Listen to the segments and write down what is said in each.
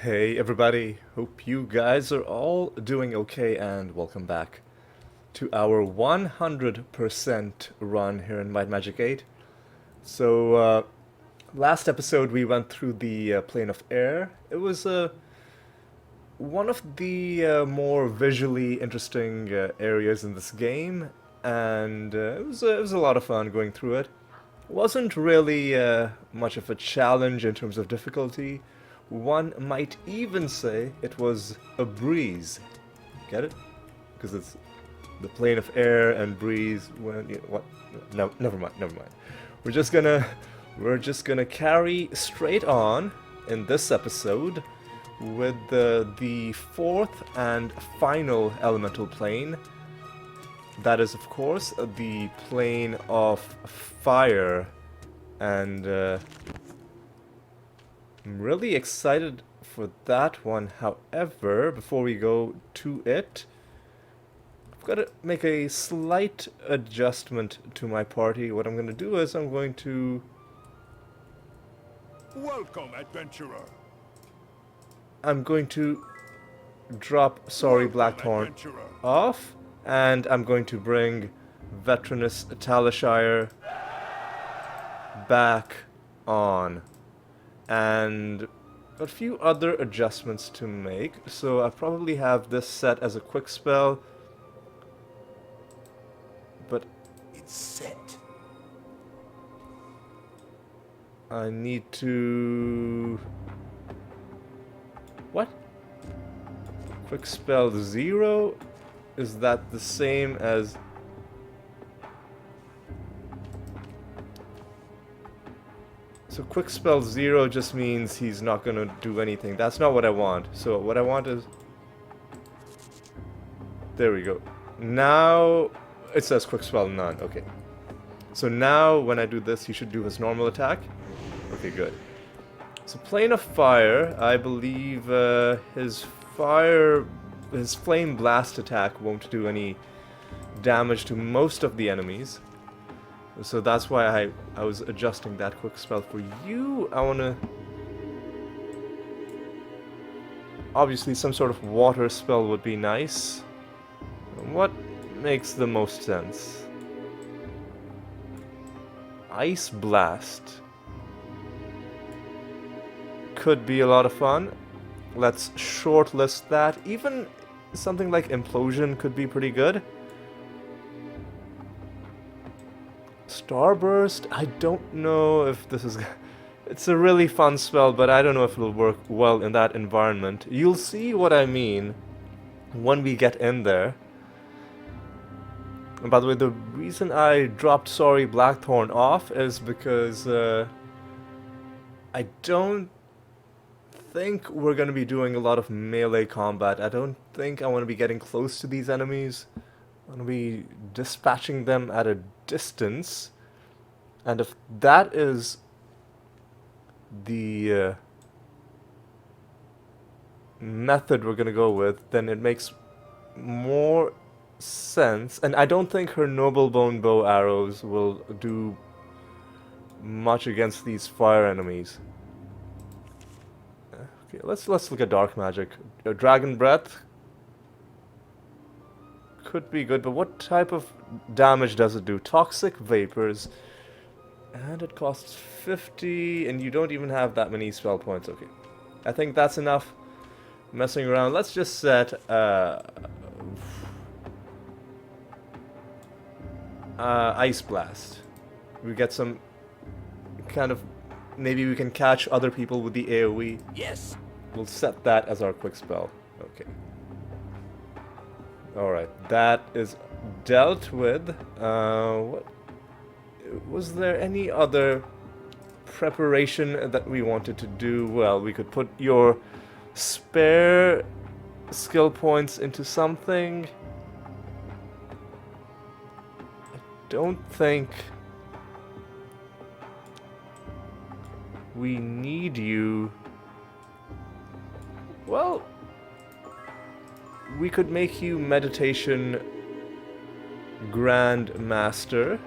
Hey everybody, hope you guys are all doing okay and welcome back to our 100% run here in Might Magic 8. Last episode we went through the plane of air. It was one of the more visually interesting areas in this game, and it was a lot of fun going through it. Wasn't really much of a challenge in terms of difficulty. One might even say it was a breeze. Get it? Because it's the plane of air and breeze. When what? No, never mind. Never mind. We're just gonna we're just gonna carry straight on in this episode with the fourth and final elemental plane. That is, of course, the plane of fire, and I'm really excited for that one. However, before we go to it, I've got to make a slight adjustment to my party. What I'm going to do is Welcome, adventurer. I'm going to drop Sorry Welcome, Blackthorn adventurer. off, and I'm going to bring Veteranous Talishire back on. And a few other adjustments to make. So I probably have this set as a quick spell, but It's set. I need to... What? Quick spell 0? Is that the same as... So quick spell 0 just means he's not gonna do anything. That's not what I want. So what I want is... There we go. Now it says quick spell none. Okay. So now when I do this, he should do his normal attack. Okay, good. So plane of fire, I believe his flame blast attack won't do any damage to most of the enemies. So that's why I was adjusting that quick spell. For you, I wanna... Obviously some sort of water spell would be nice. What makes the most sense? Ice Blast could be a lot of fun. Let's shortlist that. Even something like Implosion could be pretty good. Starburst, I don't know if this is... It's a really fun spell, but I don't know if it'll work well in that environment. You'll see what I mean when we get in there. And by the way, the reason I dropped Sorry Blackthorn off is because I don't think we're going to be doing a lot of melee combat. I don't think I want to be getting close to these enemies. I want to be dispatching them at a distance. And if that is the method we're going to go with, then it makes more sense. And I don't think her Noble Bone Bow arrows will do much against these fire enemies. Okay, let's look at dark magic. Dragon Breath could be good, but what type of damage does it do? Toxic vapors, and it costs 50, and you don't even have that many spell points. Okay, I think that's enough messing around. Let's just set Ice Blast. We get some kind of... Maybe we can catch other people with the AoE. Yes. We'll set that as our quick spell. Okay. Alright, that is dealt with. What... Was there any other preparation that we wanted to do? Well, we could put your spare skill points into something. I don't think we need you. Well, we could make you Meditation Grand Master.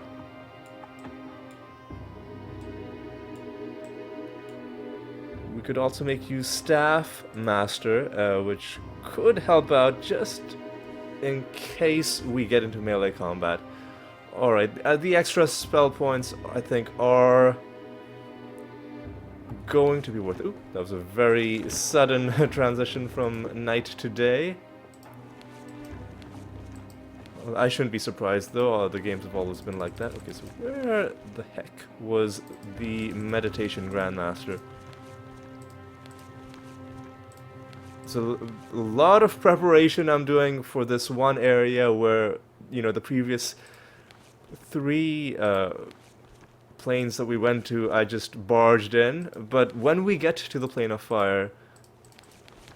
We could also make you Staff Master, which could help out just in case we get into melee combat. Alright, the extra spell points, I think, are going to be worth it. Ooh, that was a very sudden transition from night to day. Well, I shouldn't be surprised, though. The games have always been like that. Okay, so where the heck was the Meditation Grandmaster? So a lot of preparation I'm doing for this one area where, you know, the previous 3 planes that we went to, I just barged in. But when we get to the Plane of Fire,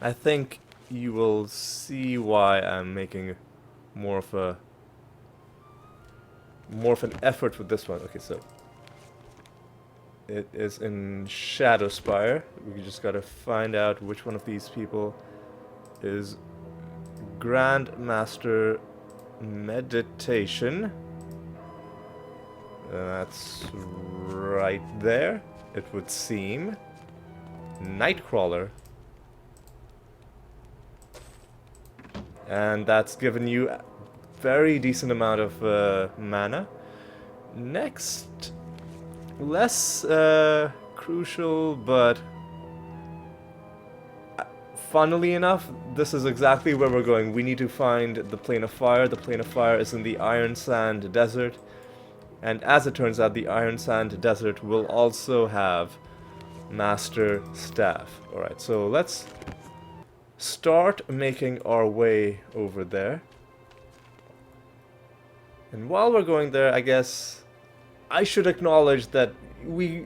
I think you will see why I'm making more of an effort with this one. Okay, so it is in Shadowspire. We just gotta find out which one of these people is Grandmaster Meditation. That's right there, it would seem. Nightcrawler. And that's given you a very decent amount of mana. Next, less crucial, but funnily enough, this is exactly where we're going. We need to find the Plane of Fire. The Plane of Fire is in the Iron Sand Desert. And as it turns out, the Iron Sand Desert will also have Master Staff. Alright, so let's start making our way over there. And while we're going there, I guess I should acknowledge that we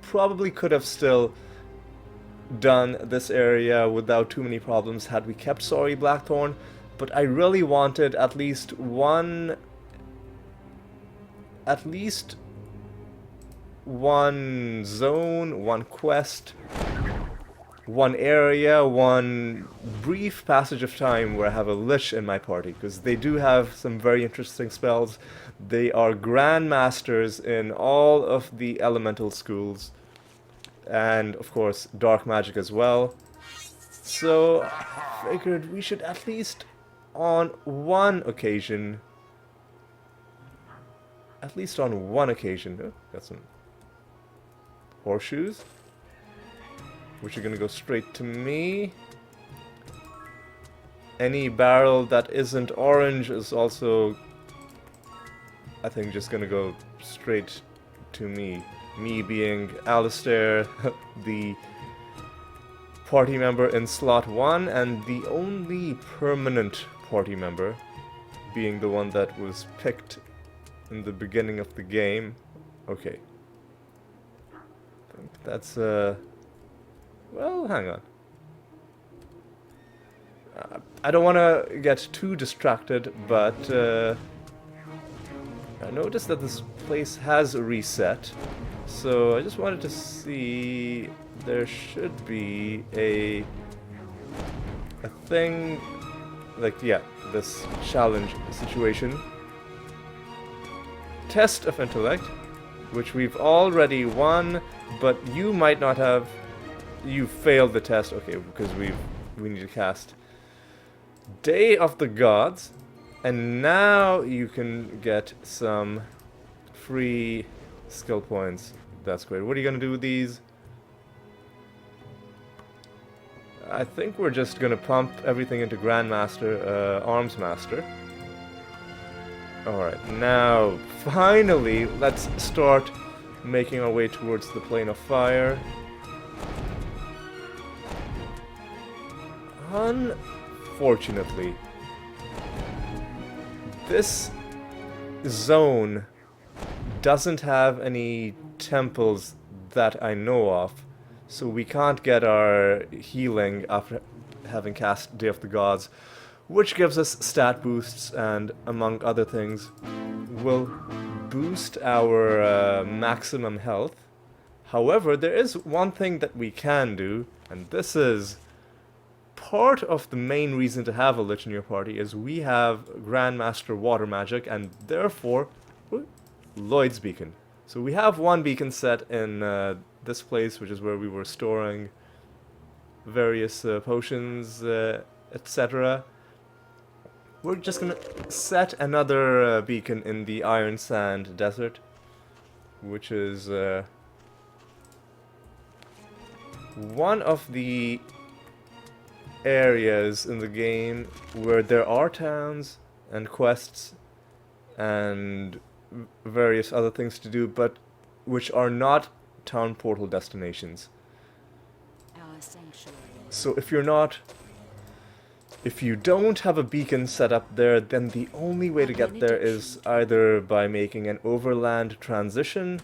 probably could have still done this area without too many problems had we kept Sorry Blackthorn, but I really wanted at least one zone, one quest, one area, one brief passage of time where I have a Lich in my party, because they do have some very interesting spells. They are grandmasters in all of the elemental schools, and of course dark magic as well. So I figured we should at least on one occasion, oh, got some horseshoes, which are gonna go straight to me. Any barrel that isn't orange is also, I think, just gonna go straight to me. Me being Alistair, the party member in slot 1, and the only permanent party member, being the one that was picked in the beginning of the game. Okay. I think that's, well, hang on. I don't want to get too distracted, but I noticed that this place has a reset, so I just wanted to see. There should be a thing, like, yeah, this challenge situation. Test of Intellect, which we've already won, but you might not have. You failed the test, okay, because we need to cast Day of the Gods, and now you can get some free skill points. That's great. What are you gonna do with these? I think we're just gonna pump everything into Grandmaster, Arms Master. Alright, now, finally, let's start making our way towards the Plane of Fire. Unfortunately, this zone doesn't have any temples that I know of, so we can't get our healing after having cast Day of the Gods, which gives us stat boosts and, among other things, will boost our maximum health. However, there is one thing that we can do, and this is part of the main reason to have a Lich in your party, is we have Grandmaster Water Magic, and therefore Lloyd's Beacon. So we have one beacon set in this place, which is where we were storing various potions, etc. We're just gonna set another beacon in the Iron Sand Desert, which is one of the areas in the game where there are towns and quests and various other things to do, but which are not town portal destinations. Our sanctuary. So if you don't have a beacon set up there, then the only way to get there is either by making an overland transition,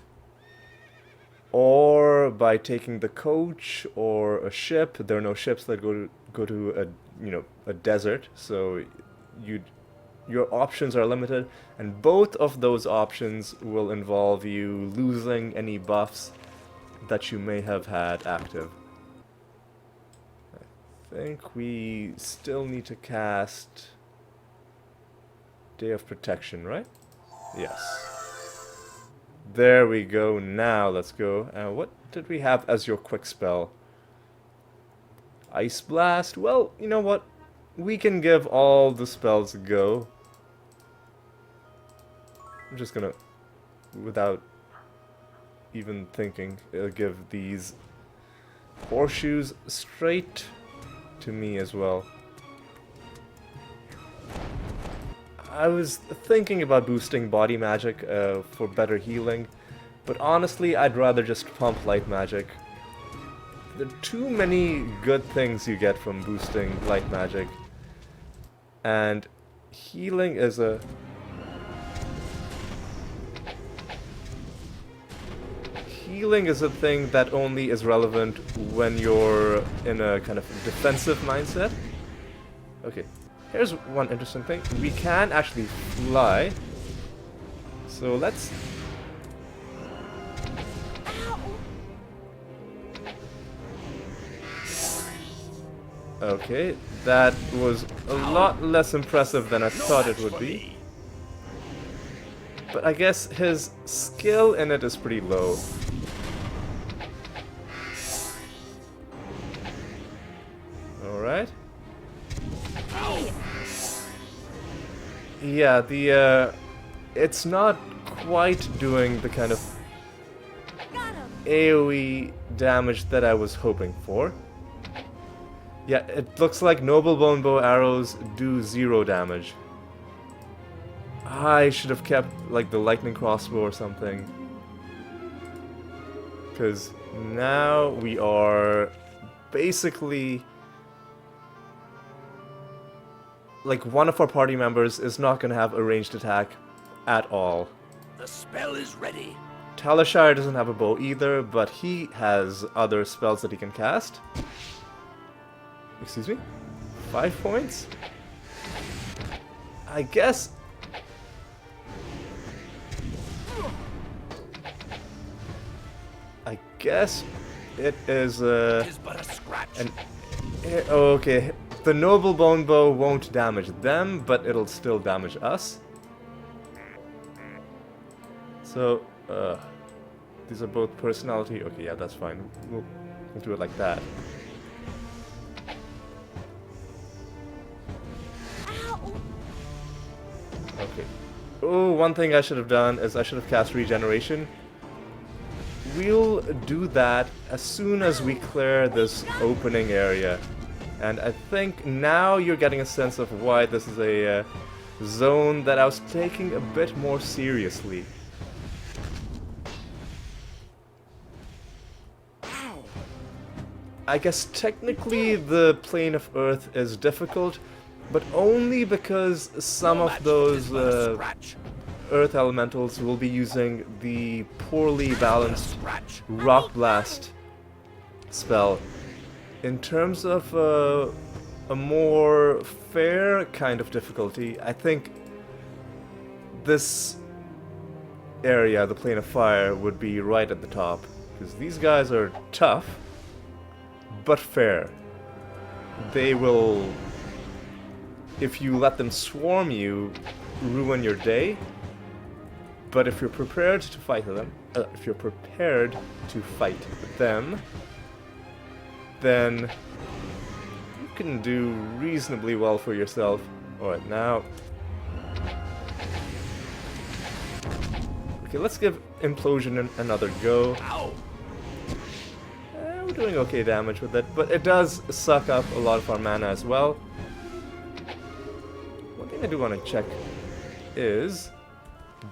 or by taking the coach or a ship. There are no ships that go to a desert, so your options are limited, and both of those options will involve you losing any buffs that you may have had active. I think we still need to cast Day of Protection, right? Yes. There we go. Now let's go. What did we have as your quick spell? Ice Blast? Well, you know what? We can give all the spells a go. I'm just gonna, without even thinking, give these horseshoes straight to me as well. I was thinking about boosting body magic for better healing, but honestly I'd rather just pump light magic. There are too many good things you get from boosting light magic, and healing is a thing that only is relevant when you're in a kind of defensive mindset. Okay, here's one interesting thing. We can actually fly. So let's... Okay, that was a lot less impressive than I thought it would be. But I guess his skill in it is pretty low. Alright. Yeah, it's not quite doing the kind of AoE damage that I was hoping for. Yeah, it looks like Noble Bone Bow arrows do 0 damage. I should have kept, like, the lightning crossbow or something. Because now we are basically... like, one of our party members is not going to have a ranged attack at all. The spell is ready. Talishire doesn't have a bow either, but he has other spells that he can cast. Excuse me? 5 points? I guess... it is Tis but a scratch. oh, okay. The Noble Bone Bow won't damage them, but it'll still damage us. So, these are both personality. Okay, yeah, that's fine. We'll do it like that. Okay. Oh, one thing I should have done is I should have cast Regeneration. We'll do that as soon as we clear this opening area. And I think now you're getting a sense of why this is a zone that I was taking a bit more seriously. I guess technically the plane of Earth is difficult, but only because some of those Earth elementals will be using the poorly balanced Rock Blast spell. In terms of a more fair kind of difficulty, I think this area, the Plane of Fire, would be right at the top. Because these guys are tough, but fair. They will, if you let them swarm you, ruin your day. But if you're prepared to fight them, if you're prepared to fight them, then you can do reasonably well for yourself. Alright, now... Okay, let's give Implosion another go. Ow! We're doing okay damage with it, but it does suck up a lot of our mana as well. One thing I do want to check is...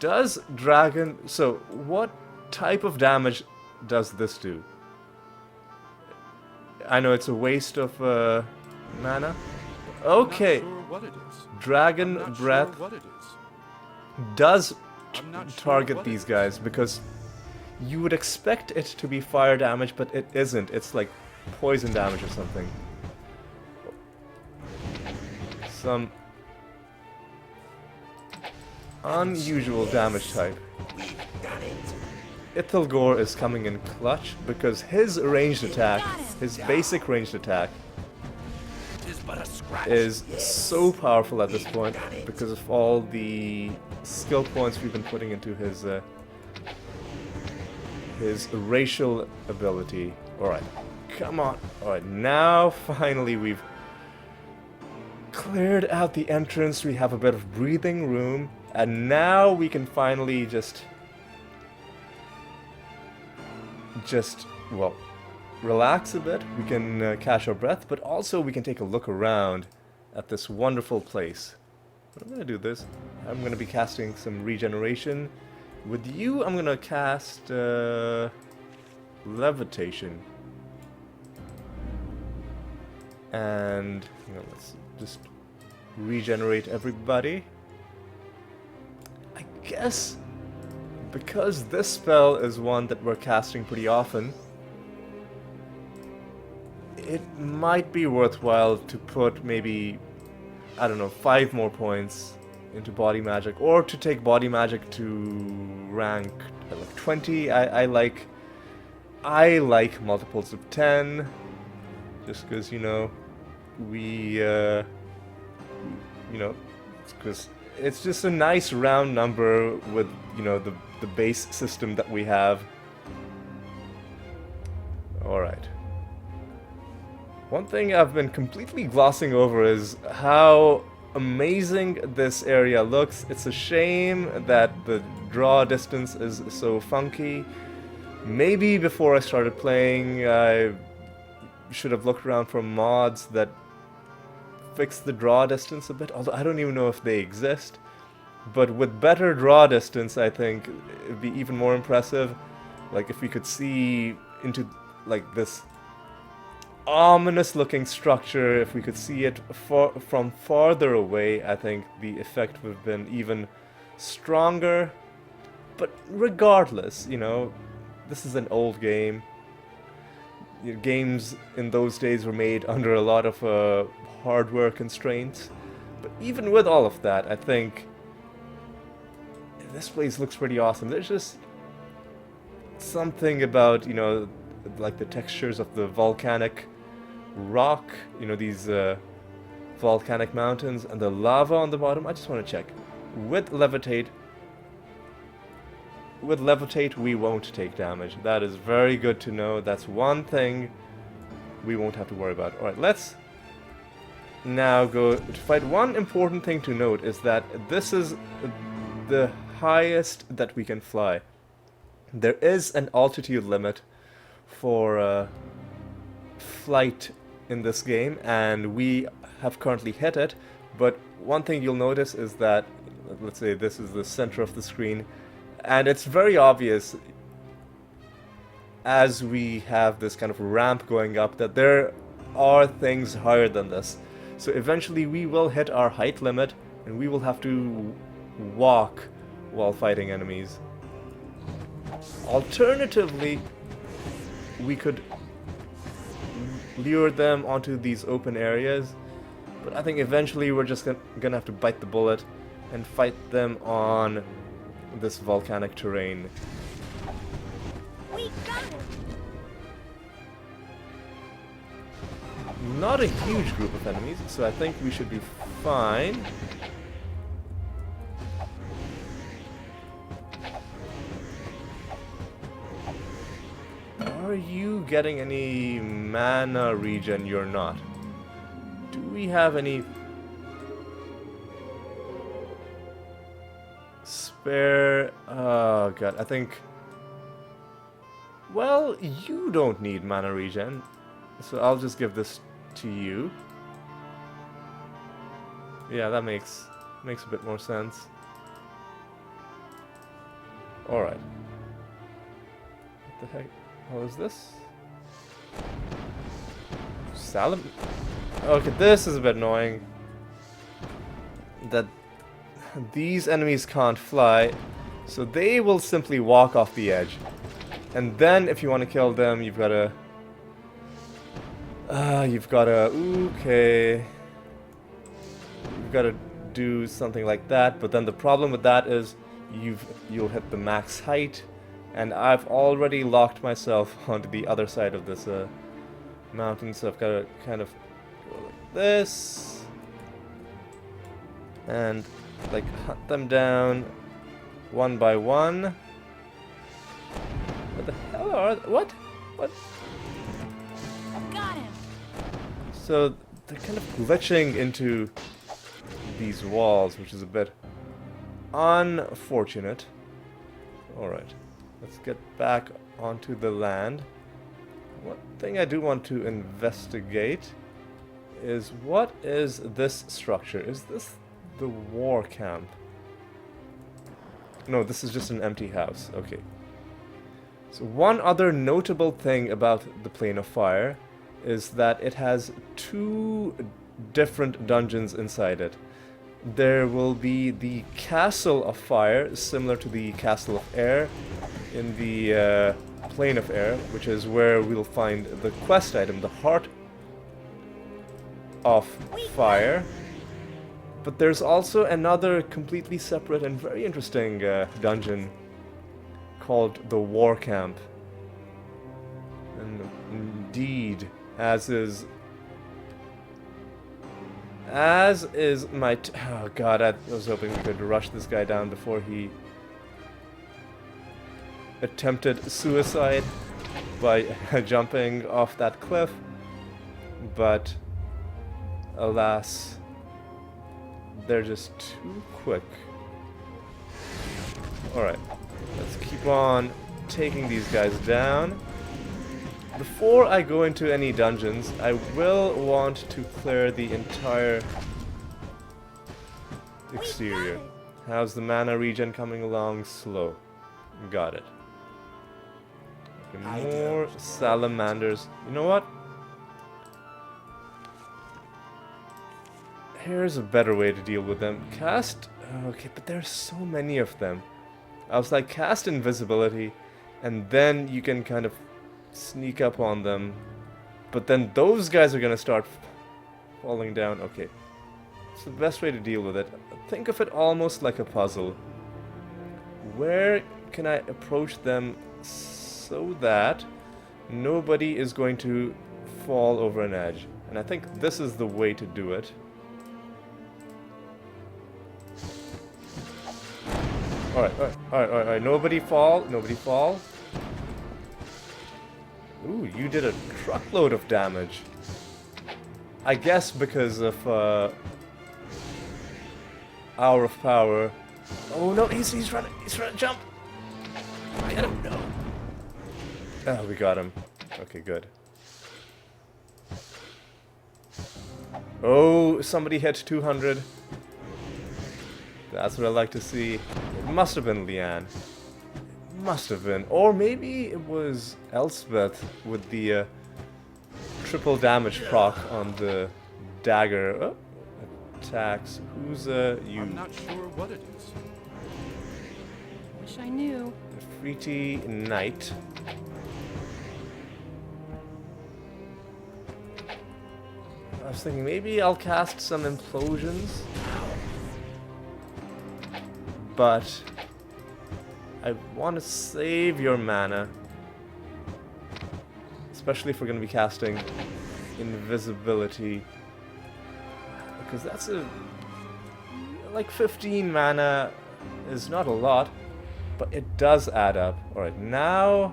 Does Dragon... So, what type of damage does this do? I know it's a waste of mana. Okay. Not sure what it is. Dragon I'm not Breath sure what it is. does I'm not sure target what these it guys is. because you would expect it to be fire damage, but it isn't. It's like poison damage or something. Some unusual damage type. Ithilgor is coming in clutch because his ranged attack, his basic ranged attack, Tis but a scratch. is so powerful at this point because of all the skill points we've been putting into his racial ability. Alright, come on. Alright, now finally we've cleared out the entrance, we have a bit of breathing room, and now we can finally just, well, relax a bit. We can catch our breath, but also we can take a look around at this wonderful place. I'm gonna do this. I'm gonna be casting some regeneration. With you, I'm gonna cast levitation. And let's just regenerate everybody. I guess because this spell is one that we're casting pretty often, it might be worthwhile to put maybe, I don't know, 5 more points into body magic, or to take body magic to rank like 20. I like multiples of 10, just because because it's just a nice round number with the base system that we have. All right. One thing I've been completely glossing over is how amazing this area looks. It's a shame that the draw distance is so funky. Maybe before I started playing, I should have looked around for mods that fix the draw distance a bit, although I don't even know if they exist. But with better draw distance, I think it'd be even more impressive. Like if we could see into like this ominous looking structure, if we could see it from farther away, I think the effect would have been even stronger. But regardless, this is an old game. Games in those days were made under a lot of hardware constraints. But even with all of that, I think this place looks pretty awesome. There's just something about, like the textures of the volcanic rock, these volcanic mountains, and the lava on the bottom. I just want to check. With levitate, we won't take damage. That is very good to know. That's one thing we won't have to worry about. Alright, let's now go to fight. One important thing to note is that this is the highest that we can fly. There is an altitude limit for flight in this game, and we have currently hit it. But one thing you'll notice is that, let's say this is the center of the screen, and it's very obvious as we have this kind of ramp going up that there are things higher than this. So eventually we will hit our height limit, and we will have to walk while fighting enemies. Alternatively, we could lure them onto these open areas, but I think eventually we're just gonna have to bite the bullet and fight them on this volcanic terrain. We got him. Not a huge group of enemies, so I think we should be fine. Are you getting any mana regen? You're not. Do we have any spare? Oh god, I think. Well, you don't need mana regen, so I'll just give this to you. Yeah, that makes a bit more sense. All right. What the heck? How is this? Salam. Okay, this is a bit annoying. That these enemies can't fly, so they will simply walk off the edge. And then, if you want to kill them, you've got to. Okay. You've got to do something like that. But then the problem with that is, you'll hit the max height, and I've already locked myself onto the other side of this mountain, so I've got to kind of go like this, and like hunt them down one by one. What the hell are what? What? Got him. So they're kind of glitching into these walls, which is a bit unfortunate. Alright, let's get back onto the land. One thing I do want to investigate is, what is this structure? Is this the war camp? No, this is just an empty house. Okay. So one other notable thing about the Plane of Fire is that it has two different dungeons inside it. There will be the Castle of Fire, similar to the Castle of Air in the Plane of Air, which is where we'll find the quest item, the Heart of Fire. But there's also another completely separate and very interesting dungeon called the War Camp. And indeed, as is my oh god, I was hoping we could rush this guy down before he attempted suicide by jumping off that cliff, but alas, they're just too quick. Alright, let's keep on taking these guys down. Before I go into any dungeons, I will want to clear the entire exterior. How's the mana regen coming along? Slow. Got it. Okay, more salamanders. You know what? Here's a better way to deal with them. Cast... Okay, but there's so many of them. I was like, cast invisibility, and then you can kind of sneak up on them. But then those guys are gonna start falling down. Okay. It's the best way to deal with it. Think of it almost like a puzzle. Where can I approach them so that nobody is going to fall over an edge? And I think this is the way to do it. Alright, nobody fall, Ooh, you did a truckload of damage. I guess because of, Hour of Power. Oh no, he's trying to jump! I don't know. Oh, we got him. Okay, good. Oh, somebody hit 200. That's what I like to see. It must have been Leanne. Must have been. Or maybe it was Elspeth with the triple damage proc on the dagger. Oh, attacks. Who's you? I'm not sure what it is. Wish I knew. Freety Knight. I was thinking maybe I'll cast some implosions. But I want to save your mana, especially if we're going to be casting invisibility, because that's like 15 mana is not a lot, but it does add up. Alright, now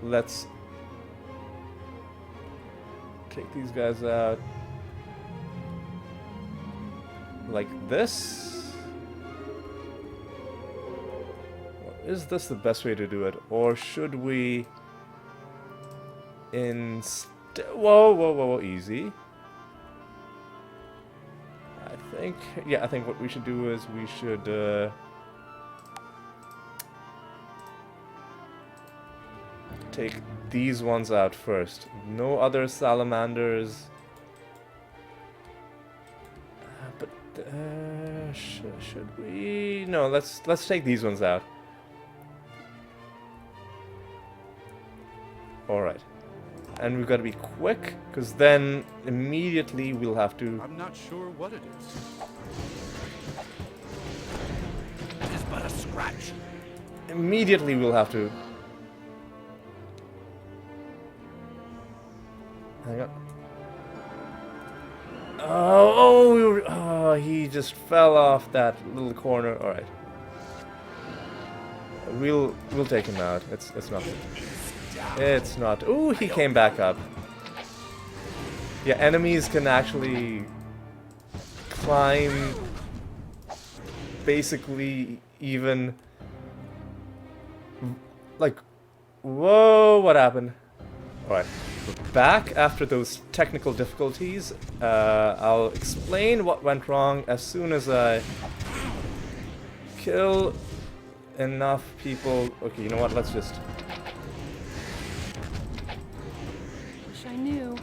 let's take these guys out like this. Is this the best way to do it? Or should we instead... Whoa, whoa, whoa, whoa, easy. I think what we should do is we should take these ones out first. No other salamanders. But should we? No, let's take these ones out. All right. And we've got to be quick, because then immediately we'll have to... I'm not sure what it is. It is but a scratch. Immediately we'll have to... Hang on. Oh, he just fell off that little corner. All right. We'll take him out. It's nothing. It's not. Ooh, he came back up. Yeah, enemies can actually climb basically even like, whoa, what happened? Alright, we're back after those technical difficulties. I'll explain what went wrong as soon as I kill enough people. Okay, you know what, let's just... Wish I knew.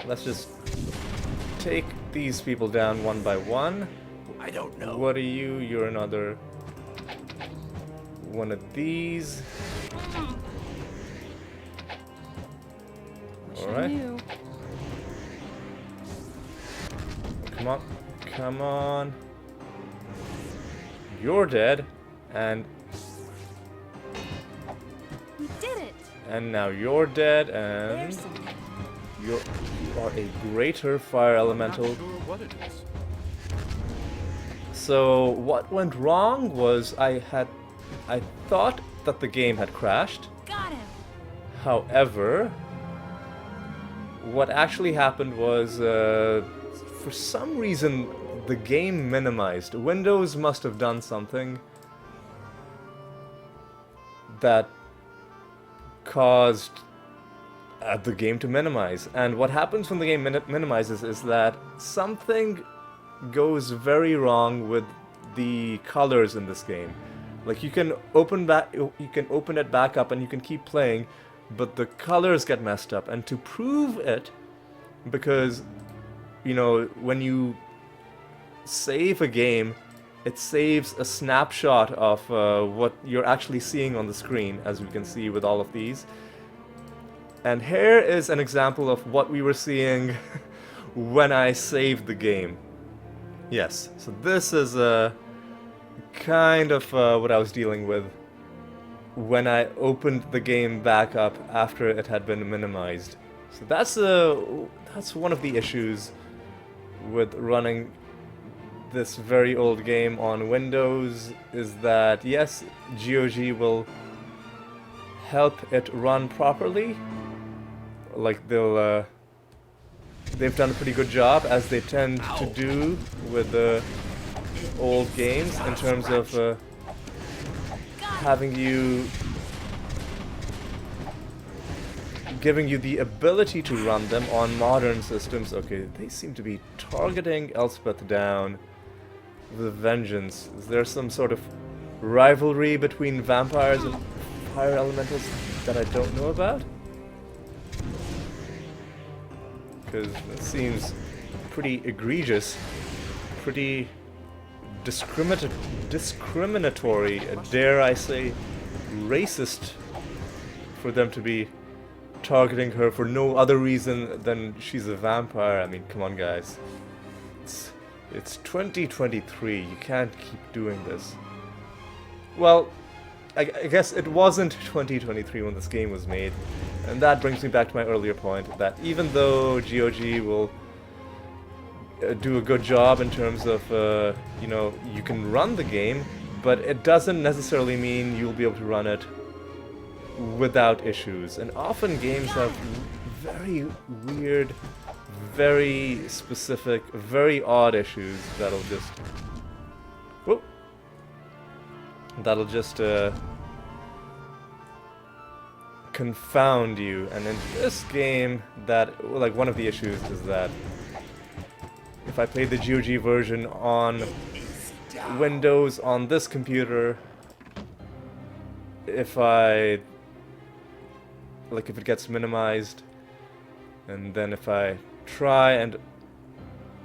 Let's just take these people down one by one. I don't know. What are you? You're another one of these. Wish I Alright. knew. Come on. Come on. You're dead. And We did it. now you're dead, There's and some. you are a greater fire I'm elemental. not sure what it is. So what went wrong was I thought that the game had crashed. Got him. However, what actually happened was for some reason the game minimized. Windows must have done something that caused the game to minimize. And what happens when the game minimizes is that something goes very wrong with the colors in this game. Like you can open it back up and you can keep playing, but the colors get messed up. And to prove it, because you know, when you save a game, it saves a snapshot of what you're actually seeing on the screen, as we can see with all of these. And here is an example of what we were seeing when I saved the game. Yes, so this is kind of what I was dealing with when I opened the game back up after it had been minimized. So that's one of the issues with running this very old game on Windows, is that yes, GOG will help it run properly. Like they've done a pretty good job, as they tend to do with the old games, in terms of giving you the ability to run them on modern systems. Okay, they seem to be targeting Elspeth down with a vengeance. Is there some sort of rivalry between vampires and fire elementals that I don't know about? Because it seems pretty egregious, pretty discriminatory, dare I say racist, for them to be targeting her for no other reason than she's a vampire. I mean, come on guys. It's 2023, you can't keep doing this. Well, I guess it wasn't 2023 when this game was made, and that brings me back to my earlier point, that even though GOG will do a good job in terms of, you know, you can run the game, but it doesn't necessarily mean you'll be able to run it without issues. And often games have very weird, very specific, very odd issues that'll just... Whoop! That'll just confound you. And in this game, like one of the issues is that if I play the GOG version on Windows on this computer, if it gets minimized, and then if I try and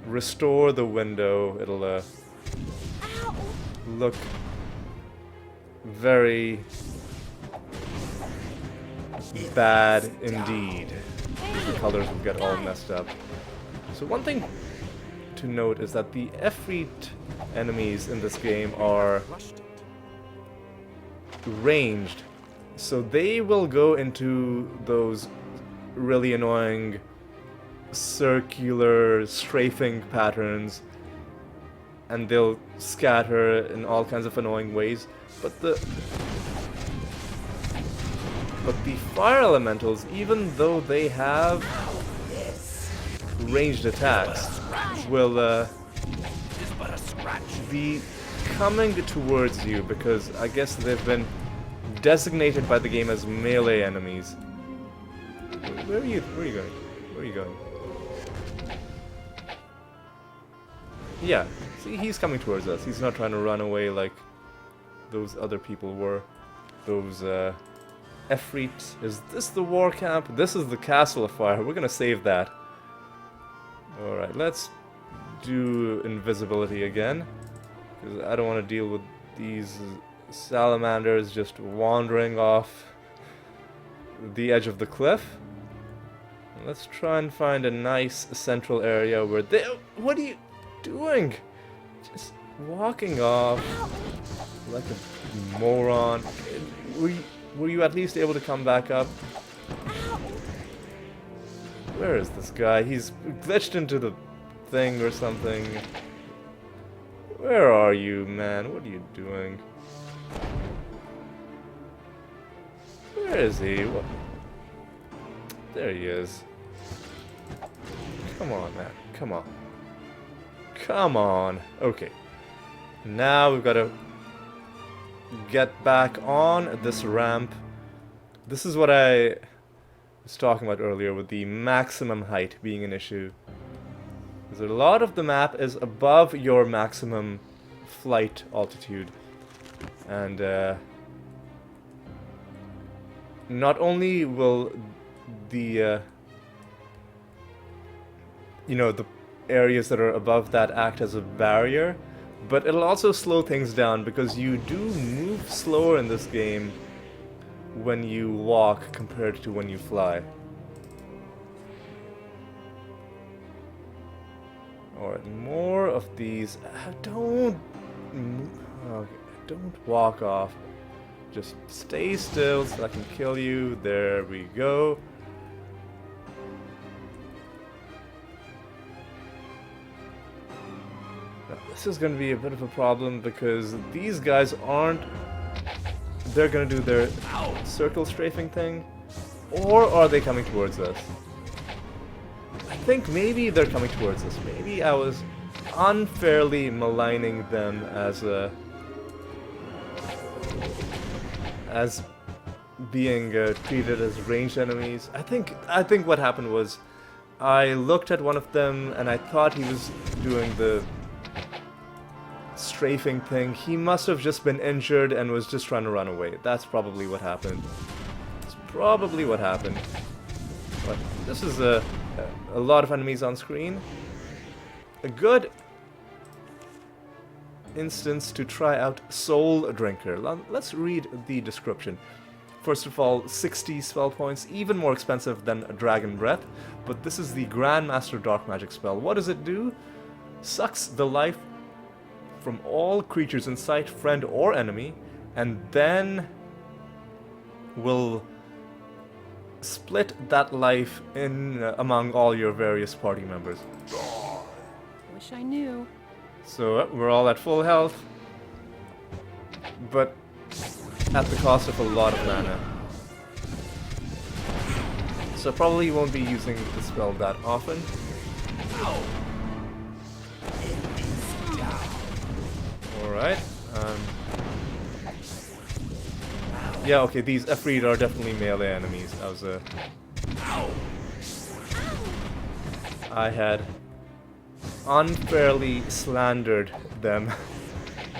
restore the window, it'll look very bad indeed. The colors will get all messed up. So one thing to note is that the VIII enemies in this game are ranged, so they will go into those really annoying circular strafing patterns, and they'll scatter in all kinds of annoying ways. But the fire elementals, even though they have ranged attacks, will be coming towards you because I guess they've been designated by the game as melee enemies. Where are you going? Where are you going? Yeah, see, he's coming towards us. He's not trying to run away like those other people were. Those Efreet. Is this the war camp? This is the Castle of Fire. We're gonna save that. Alright, let's do invisibility again, because I don't want to deal with these salamanders just wandering off the edge of the cliff. Let's try and find a nice central area where they... What are you doing? Just walking off like a moron. Were you at least able to come back up? Where is this guy? He's glitched into the thing or something. Where are you, man? What are you doing? Where is he? What? There he is. Come on, man. Come on. Come on. Okay. Now we've got to get back on this ramp. This is what I was talking about earlier with the maximum height being an issue. Because a lot of the map is above your maximum flight altitude. And not only will the the areas that are above that act as a barrier, but it'll also slow things down because you do move slower in this game when you walk compared to when you fly. Alright, more of these. Don't walk off. Just stay still so I can kill you. There we go. Now, this is going to be a bit of a problem because these guys aren't... They're going to do their circle strafing thing. Or are they coming towards us? I think maybe they're coming towards us. Maybe I was unfairly maligning them as being treated as ranged enemies. I think what happened was I looked at one of them and I thought he was doing the strafing thing. He must have just been injured and was just trying to run away. That's probably what happened. It's probably what happened. But this is a lot of enemies on screen. A good instance to try out Soul Drinker. Let's read the description. First of all, 60 spell points, even more expensive than Dragon Breath, but this is the Grandmaster Dark Magic spell. What does it do? Sucks the life from all creatures in sight, friend or enemy, and then will split that life in among all your various party members. Wish I knew. So we're all at full health, but at the cost of a lot of mana. So probably won't be using the spell that often. Alright. Yeah, okay, these Efreet are definitely melee enemies. I had unfairly slandered them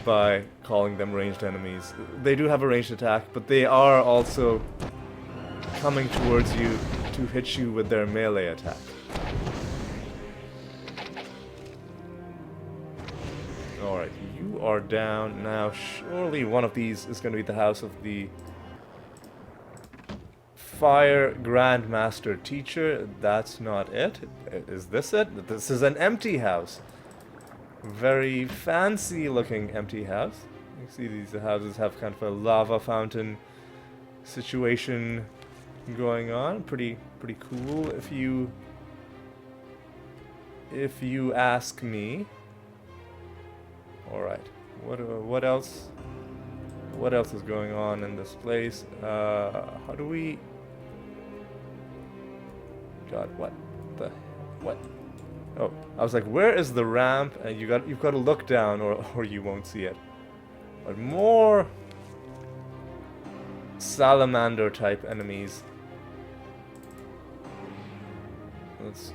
by calling them ranged enemies. They do have a ranged attack, but they are also coming towards you to hit you with their melee attack. Alright, you are down now. Surely one of these is going to be the house of the Fire Grandmaster Teacher. That's not it. Is this it? This is an empty house. Very fancy looking empty house. You see these houses have kind of a lava fountain situation going on. Pretty cool if you ask me. All right. What else? What else is going on in this place? How do we? God, what? Oh, I was like, where is the ramp? And you've got to look down, or you won't see it. But more salamander type enemies. Let's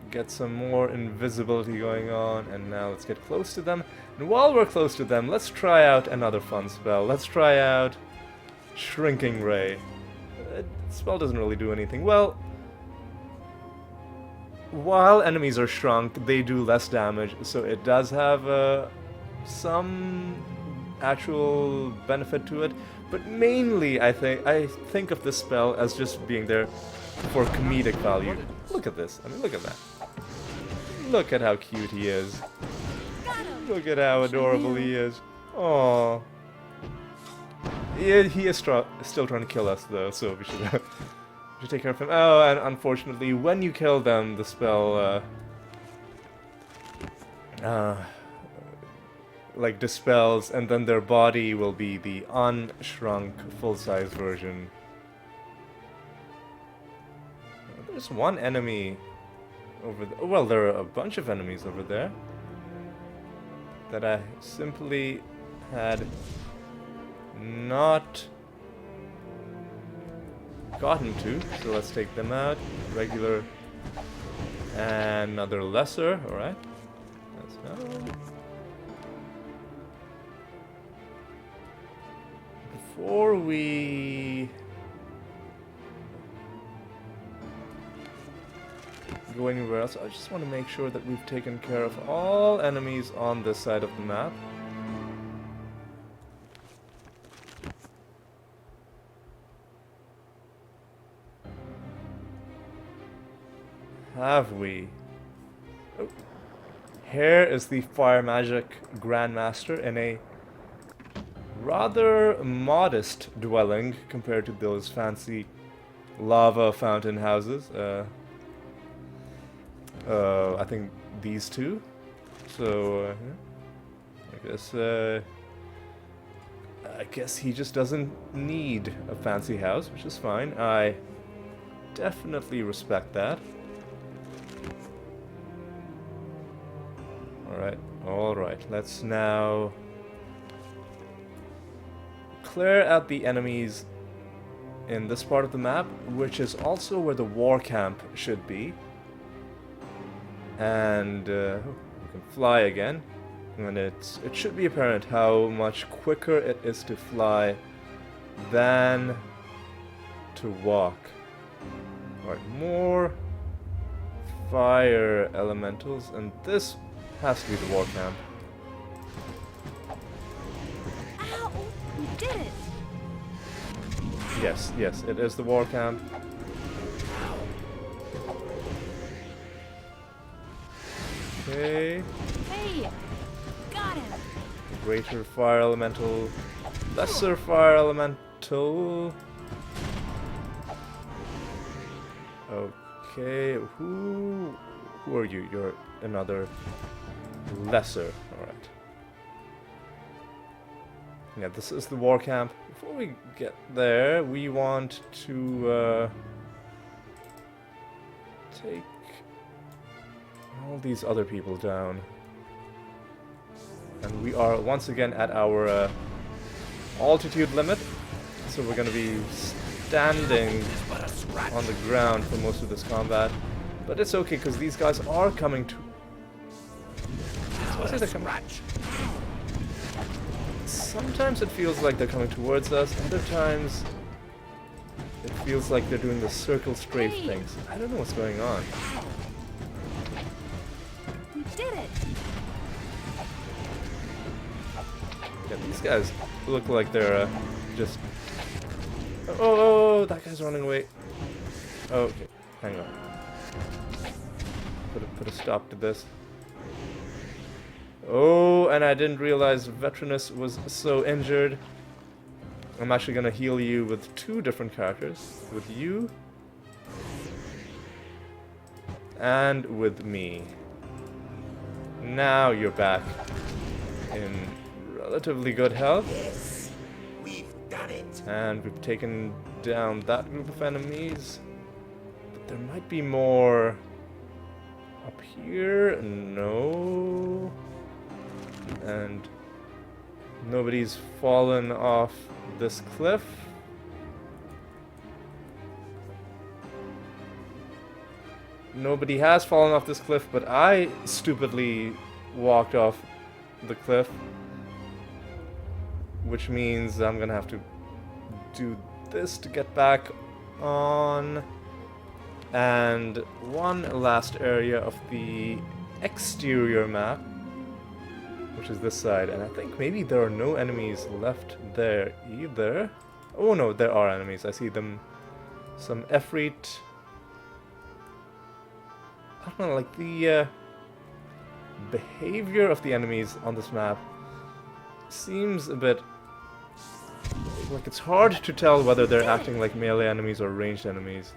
get some more invisibility going on, and now let's get close to them. And while we're close to them, let's try out another fun spell. Let's try out Shrinking Ray. The spell doesn't really do anything. Well, while enemies are shrunk, they do less damage, so it does have some actual benefit to it. But mainly, I think of this spell as just being there for comedic value. Look at this. I mean, look at that. Look at how cute he is. Look at how adorable he is. Aww. He is still trying to kill us, though, so we should take care of him. Oh, and unfortunately, when you kill them, the spell like dispels, and then their body will be the unshrunk full-size version. There's one enemy over there. Well, there are a bunch of enemies over there that I simply had not gotten to. So let's take them out. Regular and another lesser. Alright. Let's go. Before we go anywhere else, I just want to make sure that we've taken care of all enemies on this side of the map. Have we? Oh. Here is the Fire Magic Grandmaster in a rather modest dwelling compared to those fancy lava fountain houses. I think these two. So I guess he just doesn't need a fancy house, which is fine. I definitely respect that. All right. Let's now clear out the enemies in this part of the map, which is also where the war camp should be. And we can fly again, and it should be apparent how much quicker it is to fly than to walk. Alright, more fire elementals, and this has to be the war camp. Ow! You did it! Yes, it is the war camp. Okay. Hey! Got him! Greater fire elemental, lesser fire elemental. Okay, who are you? You're another lesser. All right. Yeah, this is the war camp. Before we get there, we want to take all these other people down. And we are once again at our altitude limit, so we're going to be standing on the ground for most of this combat. But it's okay, because these guys are coming to... Sometimes it feels like they're coming towards us, other times it feels like they're doing the circle strafe things. I don't know what's going on. We did it! Yeah, these guys look like they're just... Oh, that guy's running away. Oh, okay, hang on. Put a stop to this. Oh, and I didn't realize Veteranus was so injured. I'm actually gonna heal you with 2 different characters. With you. And with me. Now you're back in relatively good health. Yes, we've done it. And we've taken down that group of enemies. But there might be more up here. No. And nobody's fallen off this cliff. Nobody has fallen off this cliff, but I stupidly walked off the cliff. Which means I'm gonna have to do this to get back on. And one last area of the exterior map, which is this side, and I think maybe there are no enemies left there either. Oh no, there are enemies. I see them. Some Efreet. I don't know, like the behavior of the enemies on this map seems a bit like it's hard to tell whether they're acting like melee enemies or ranged enemies.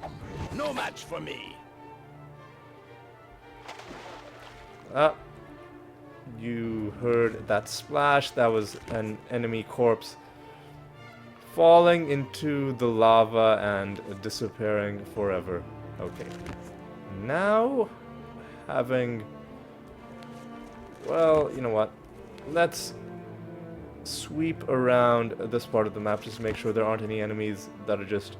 No match for me. Ah. You heard that splash. That was an enemy corpse falling into the lava and disappearing forever. Okay. Now, having... Well, you know what? Let's sweep around this part of the map just to make sure there aren't any enemies that are just...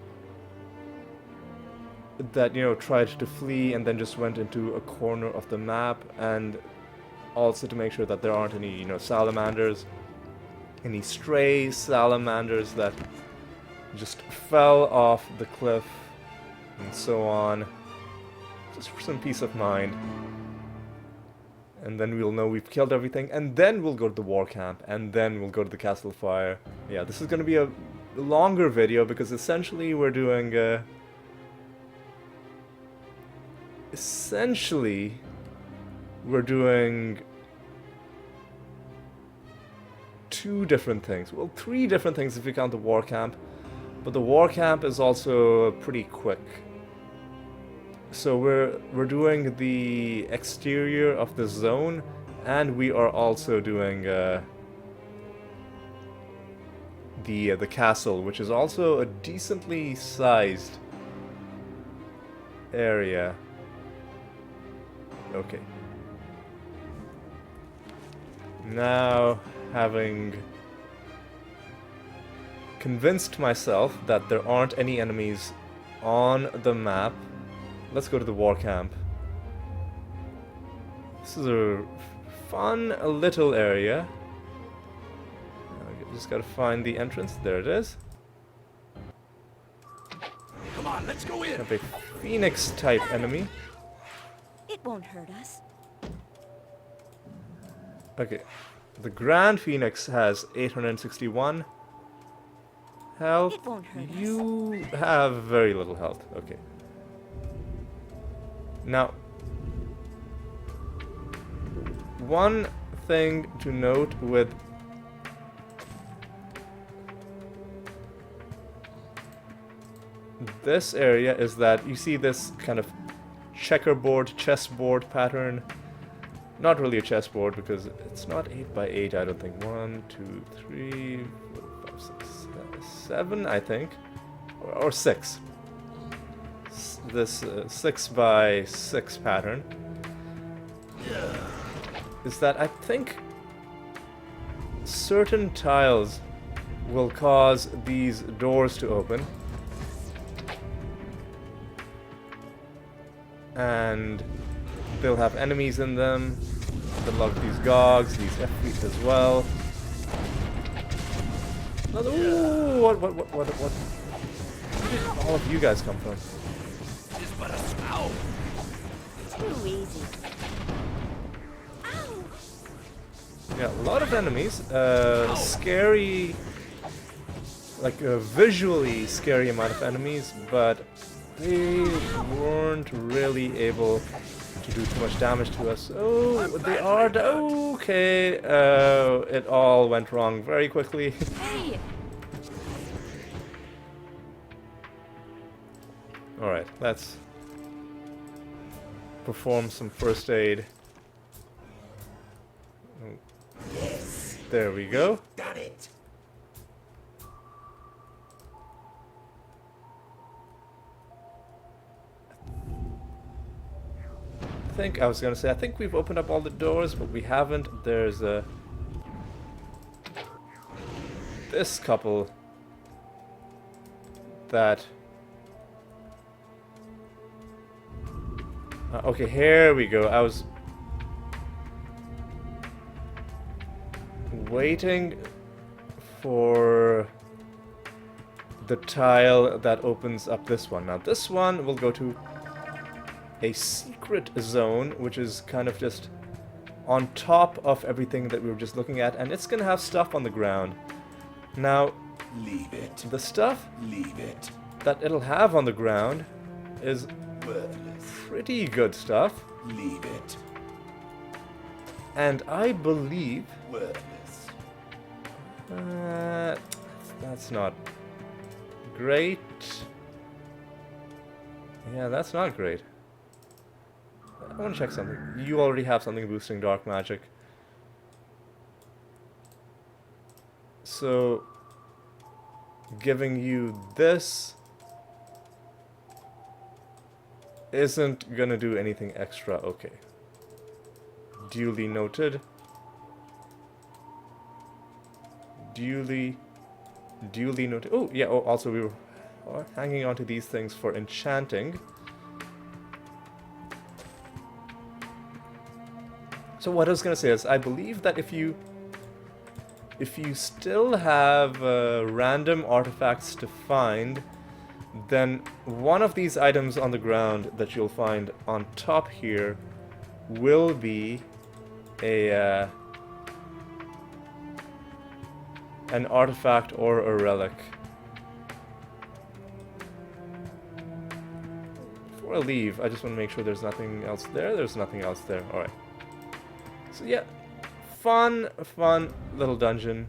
that, you know, tried to flee and then just went into a corner of the map, and also to make sure that there aren't any, you know, salamanders, any stray salamanders that just fell off the cliff, and so on, just for some peace of mind. And then we'll know we've killed everything, and then we'll go to the war camp, and then we'll go to the Castle of Fire. Yeah, this is going to be a longer video, because essentially we're doing, we're doing 2 different things. Well, 3 different things if you count the war camp. But the war camp is also pretty quick. So we're doing the exterior of the zone, and we are also doing the castle, which is also a decently sized area. Okay. Now, having convinced myself that there aren't any enemies on the map, let's go to the war camp. This is a fun little area. I just gotta find the entrance. There it is. Come on, let's go in. Have a phoenix type enemy. It won't hurt us. Okay, the Grand Phoenix has 861 health. It won't hurt us. You have very little health. Okay. Now, one thing to note with this area is that you see this kind of checkerboard, chessboard pattern. Not really a chessboard because it's not 8 by 8, I don't think. 1, 2, 3, 4, 5, 6, 7, I think. Or 6. this 6x6 pattern is that I think certain tiles will cause these doors to open, and they'll have enemies in them. They'll have these gogs, these F-fleets as well. Another, ooh, what? Where did all of you guys come from? It's but a scout. Too easy. Ow! Yeah, a lot of enemies. Scary, like a visually scary amount of enemies, but they weren't really able to do too much damage to us. Oh, they are. Okay. It all went wrong very quickly. Hey! Alright, let's perform some first aid. Yes, There we go. done it. I was gonna say, I think we've opened up all the doors, but we haven't. There's this couple that... okay, here we go. I was waiting for the tile that opens up this one. Now this one will go to a secret zone, which is kind of just on top of everything that we were just looking at, and it's gonna have stuff on the ground. Now, Leave it. the stuff Leave it. that it'll have on the ground is Worthless. pretty good stuff, Leave it. and I believe Worthless. that's not great. Yeah, that's not great. I want to check something. You already have something boosting dark magic. So, giving you this isn't gonna do anything extra. Okay. Duly noted. Duly noted. Oh, yeah, oh, also we were hanging on to these things for enchanting. So what I was gonna say is, I believe that if you still have random artifacts to find, then one of these items on the ground that you'll find on top here will be a an artifact or a relic. Before I leave, I just want to make sure there's nothing else there. There's nothing else there. Alright. So yeah, fun little dungeon.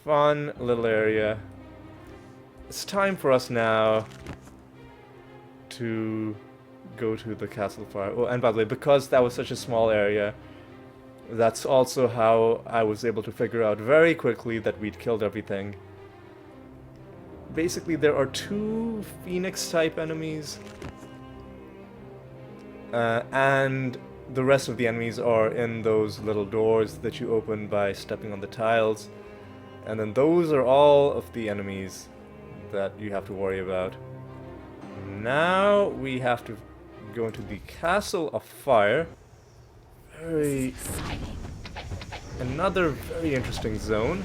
Fun little area. It's time for us now to go to the castle fire. Oh, and by the way, because that was such a small area, that's also how I was able to figure out very quickly that we'd killed everything. Basically, there are 2 Phoenix-type enemies, and the rest of the enemies are in those little doors that you open by stepping on the tiles. And then those are all of the enemies that you have to worry about. Now we have to go into the Castle of Fire. Another very interesting zone.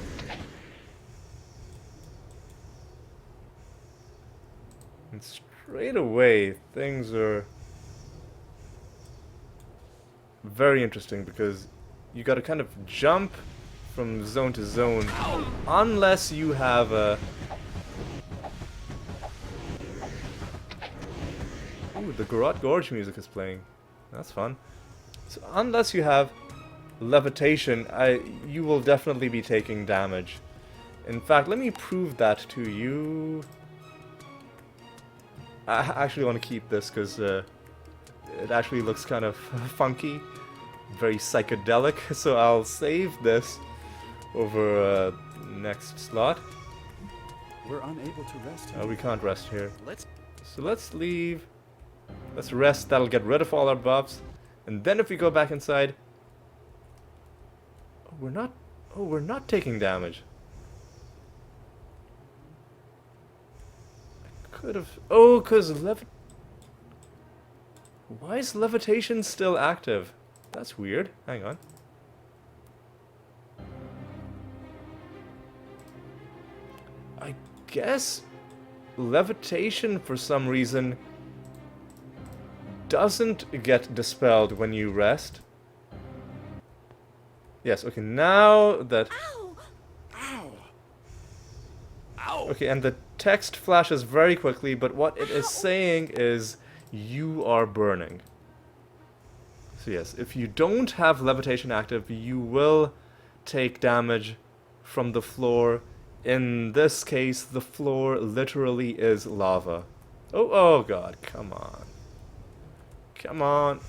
And straight away, things are very interesting because you gotta kind of jump from zone to zone unless you have a... Ooh, the Garrote Gorge music is playing. That's fun. So unless you have levitation, you will definitely be taking damage. In fact, let me prove that to you. I actually want to keep this because it actually looks kind of funky, very psychedelic, so I'll save this over next slot. We're unable to rest here. We can't rest here. Let's... So let's leave. Let's rest. That'll get rid of all our buffs. And then if we go back inside... Oh, we're not... Oh, we're not taking damage. I could have... Oh, because why is levitation still active? That's weird. Hang on. I guess levitation for some reason doesn't get dispelled when you rest. Yes, okay, now that... Ow! Ow! Ow! Okay, and the text flashes very quickly, but what it is saying is you are burning. So yes, if you don't have levitation active, you will take damage from the floor. In this case, the floor literally is lava. Oh god, come on. Come on.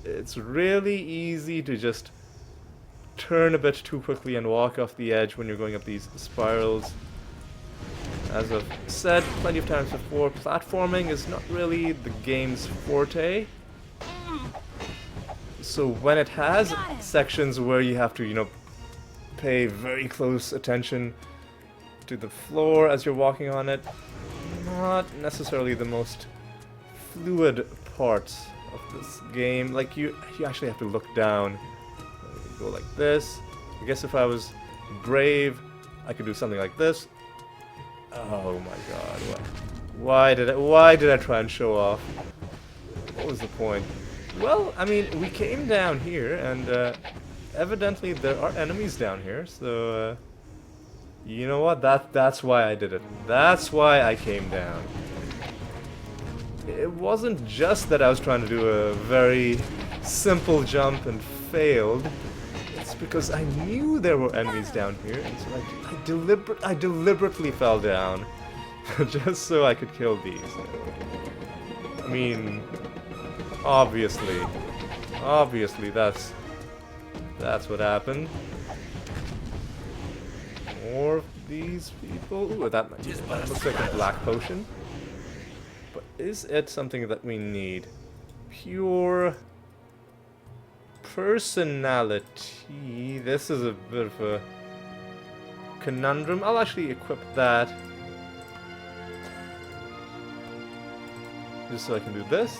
It's really easy to just turn a bit too quickly and walk off the edge when you're going up these spirals. As I've said plenty of times before, platforming is not really the game's forte. So when it has sections where you have to, you know, pay very close attention to the floor as you're walking on it, not necessarily the most fluid parts of this game. Like, you actually have to look down. Go like this. I guess if I was brave, I could do something like this. Oh my god, why did I try and show off? What was the point? Well, I mean, we came down here, and evidently there are enemies down here, so you know what? That's why I did it. That's why I came down. It wasn't just that I was trying to do a very simple jump and failed. It's because I knew there were enemies down here, and so I deliberately fell down just so I could kill these. I mean, obviously that's what happened. More of these people. Ooh, that looks like a black potion. But is it something that we need? Pure personality. This is a bit of a conundrum. I'll actually equip that. Just so I can do this.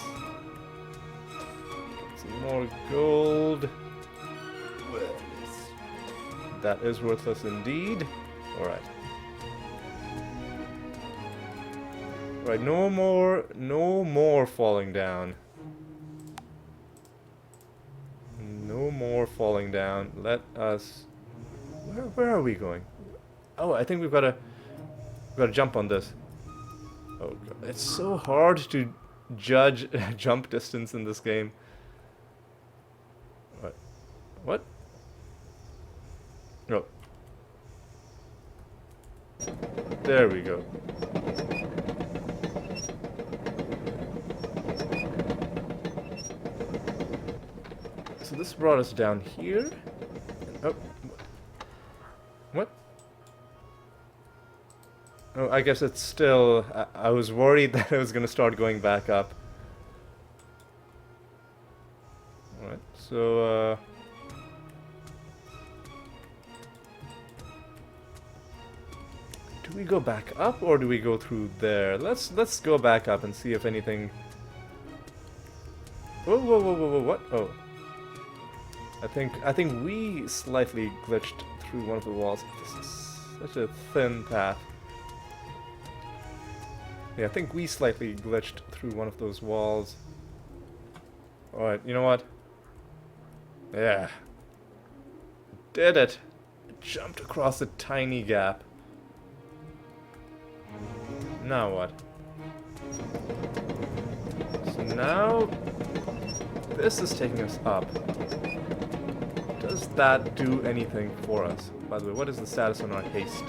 Get some more gold. Worthless. That is worthless indeed. Alright. Alright, no more falling down. No more falling down. Let us... Where are we going? Oh, I think we've got to jump on this. Oh god, it's so hard to judge jump distance in this game. What? Oh. There we go. So this brought us down here. Oh. What? Oh, I guess it's still... I was worried that I was going to start going back up. Alright, so... do we go back up or do we go through there? Let's go back up and see if anything... Whoa, what? Oh. I think we slightly glitched through one of the walls. This is such a thin path. Yeah, I think we slightly glitched through one of those walls. Alright, you know what? Yeah. Did it! Jumped across a tiny gap. Now what? So now... this is taking us up. Does that do anything for us? By the way, what is the status on our haste?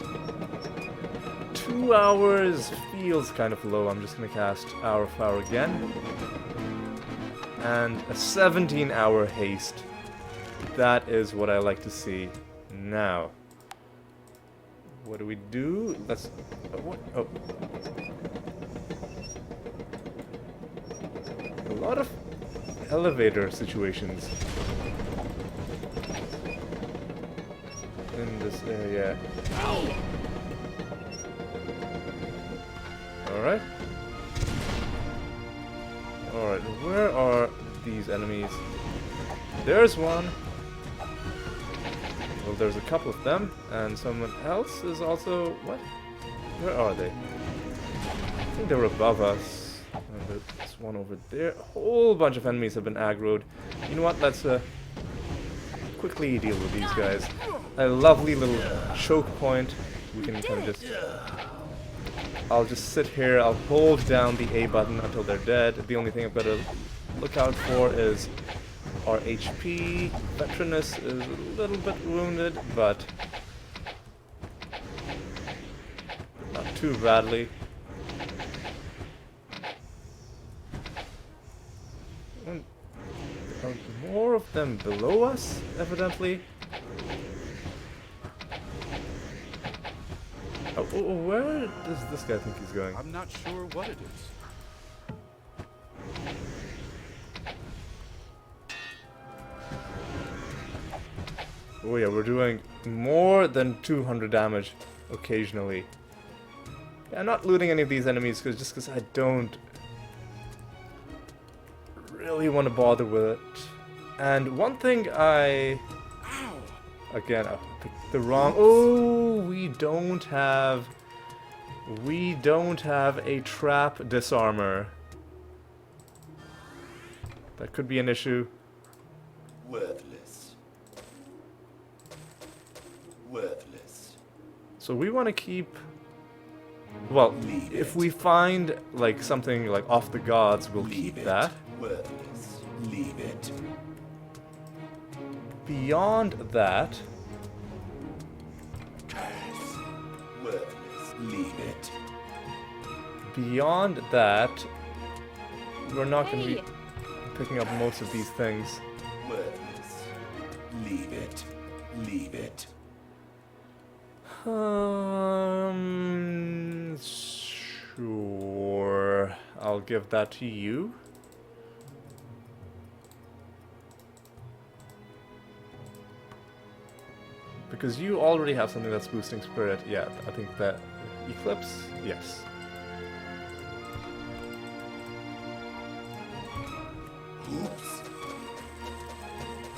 2 hours feels kind of low. I'm just going to cast Hour of Power again. And a 17-hour haste. That is what I like to see. Now, what do we do? Let's... what? Oh. lot of elevator situations in this area. Alright. Alright, where are these enemies? There's one. Well, there's a couple of them, and someone else is also... What? Where are they? I think they're above us. And there's one over there. A whole bunch of enemies have been aggroed. You know what? Let's quickly deal with these guys. A lovely little choke point. We can kind of just... I'll just sit here. I'll hold down the A button until they're dead. The only thing I've got to look out for is our HP. Veteranus is a little bit wounded, but not too badly. And there are more of them below us, evidently. Oh, where does this guy think he's going? I'm not sure what it is. Oh yeah, we're doing more than 200 damage occasionally. Yeah, I'm not looting any of these enemies just because I don't really want to bother with it. And one thing again, I picked the wrong... Oh, we don't have a trap disarmer. That could be an issue. Worthless. Worthless. So we want to keep... Well, if we find like something like off the gods, we'll keep that. Worthless. Leave it. Beyond that... Worthless. Leave it. Beyond that, we're not going to be picking up most of these things. Worthless. Leave it. Leave it. Sure. I'll give that to you. Because you already have something that's boosting spirit. Yeah, I think that... Eclipse? Yes. Oops.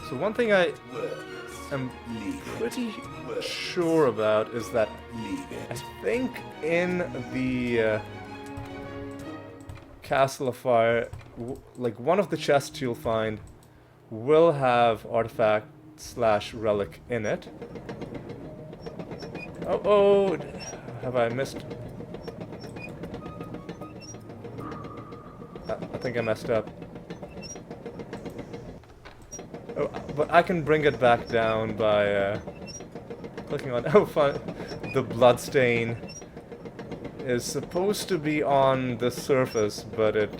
So one thing I Worthless. am Leave it. pretty sure about is that Leave I it. think in the Castle of Fire, like one of the chests you'll find will have artifact / relic in it. Oh, have I missed? I think I messed up. Oh, but I can bring it back down by clicking on... Oh, fun. The bloodstain is supposed to be on the surface, but it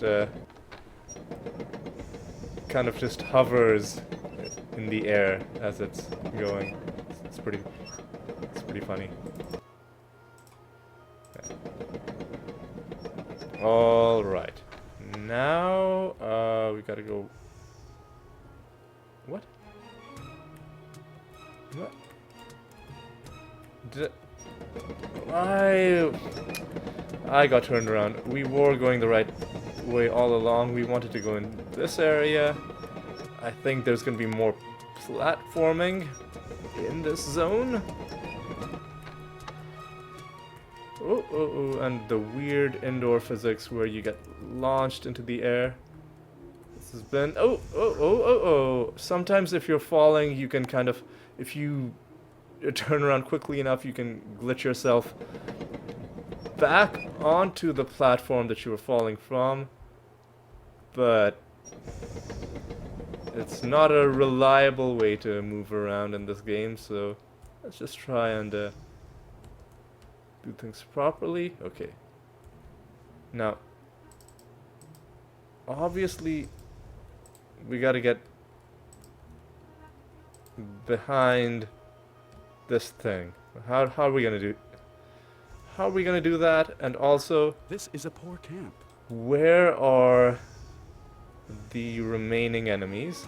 kind of just hovers in the air as it's going. It's pretty funny. Yeah. All right. Now we gotta go. What? What? I got turned around. We were going the right way all along. We wanted to go in this area. I think there's going to be more platforming in this zone. Oh, and the weird indoor physics where you get launched into the air. This has been... Oh. Sometimes if you're falling, you can kind of... If you turn around quickly enough, you can glitch yourself back onto the platform that you were falling from. But it's not a reliable way to move around in this game, so let's just try and do things properly. Okay. Now, obviously, we gotta get behind this thing. How are we gonna do? How are we gonna do that? And also, This is a poor camp. where are the remaining enemies.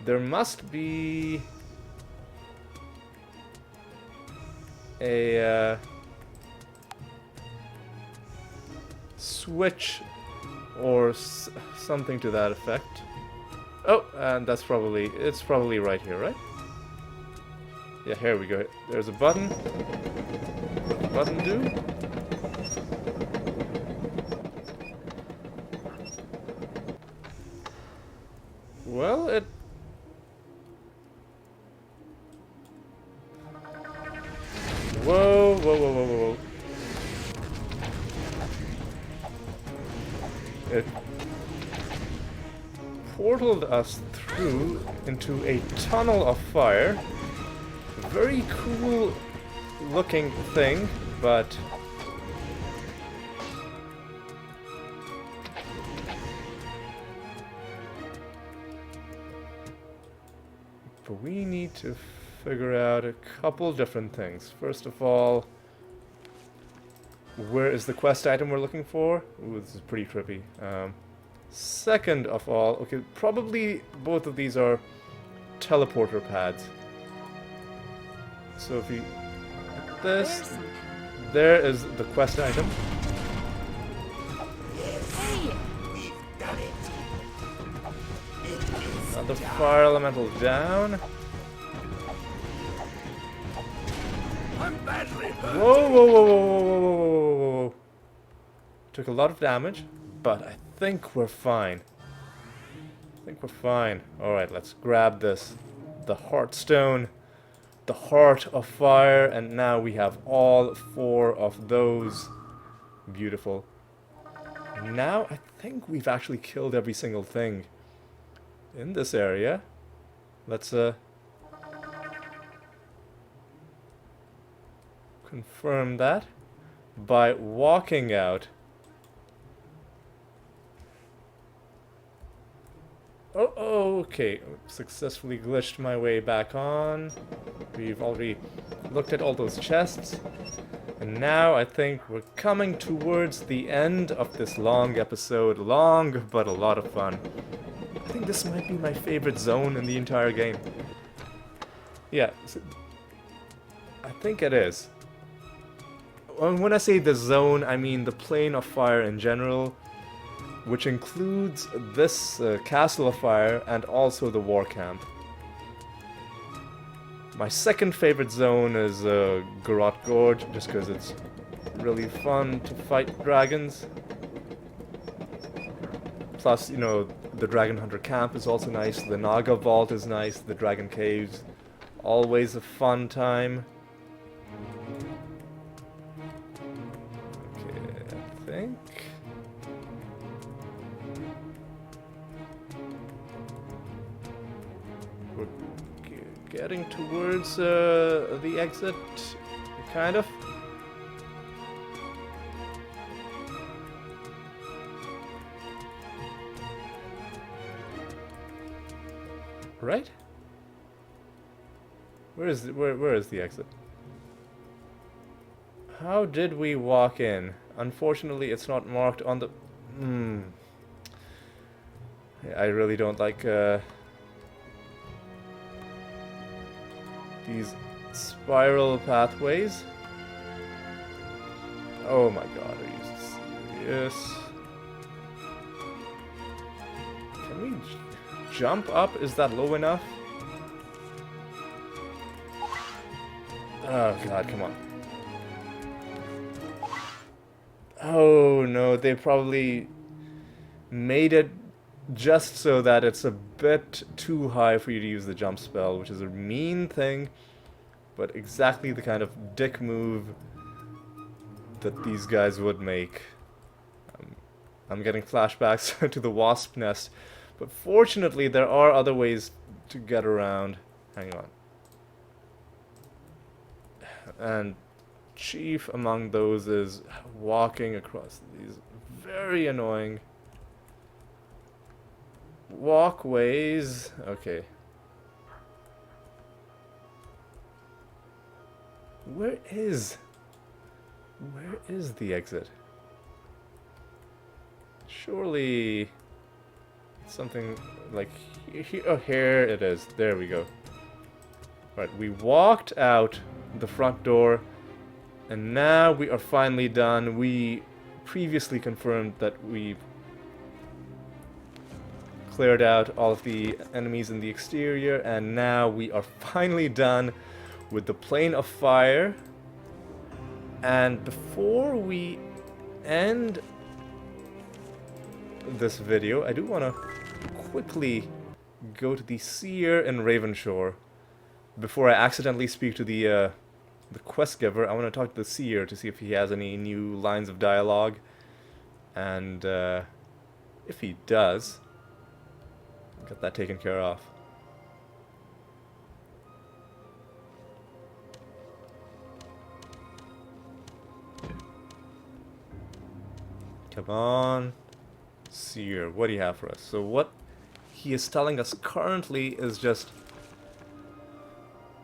There must be a switch or something to that effect. Oh, and it's probably right here, right? Yeah, here we go. There's a button. What the button do? Well, it... Whoa, whoa, whoa, whoa, whoa, whoa. It portaled us through into a tunnel of fire. A very cool looking thing, but... But we need to figure out a couple different things. First of all, where is the quest item we're looking for? Ooh, this is pretty trippy. Second of all, okay, probably both of these are teleporter pads. So if you hit this, there is the quest item. Hey! The fire elemental down. I'm badly hurt. Whoa, whoa, whoa, whoa, whoa, whoa, whoa, whoa. Took a lot of damage, but I think we're fine. Alright, let's grab this. The Heartstone. The Heart of Fire, and now we have all 4 of those. Beautiful. Now I think we've actually killed every single thing in this area. Let's confirm that by walking out. Oh, okay. Successfully glitched my way back on. We've already looked at all those chests. And now I think we're coming towards the end of this long episode. Long, but a lot of fun. I think this might be my favorite zone in the entire game. Yeah, I think it is. When I say the zone, I mean the plane of fire in general, which includes this castle of fire and also the war camp. My second favorite zone is Garrote Gorge, just because it's really fun to fight dragons. Plus, you know, the Dragon Hunter camp is also nice, the Naga Vault is nice, the Dragon Caves, always a fun time. Okay, I think... we're getting towards the exit, kind of. Right? Where is the exit? How did we walk in? Unfortunately, it's not marked on the... I really don't like these spiral pathways. Oh my god, are you serious? Can we jump up? Is that low enough? Oh god, come on. Oh no, they probably made it just so that it's a bit too high for you to use the jump spell, which is a mean thing, but exactly the kind of dick move that these guys would make. I'm getting flashbacks to the wasp nest, but fortunately there are other ways to get around. Hang on. And chief among those is walking across these very annoying walkways. Okay. Where is the exit? Surely something like here. Oh, here it is. There we go. Right, we walked out the front door, and now we are finally done. We previously confirmed that we cleared out all of the enemies in the exterior, and now we are finally done with the plane of fire. And before we end this video, I do want to quickly go to the seer in Ravenshore. Before I accidentally speak to the quest giver, I want to talk to the seer to see if he has any new lines of dialogue. And if he does, get that taken care of. Come on, seer, what do you have for us? So what he is telling us currently is just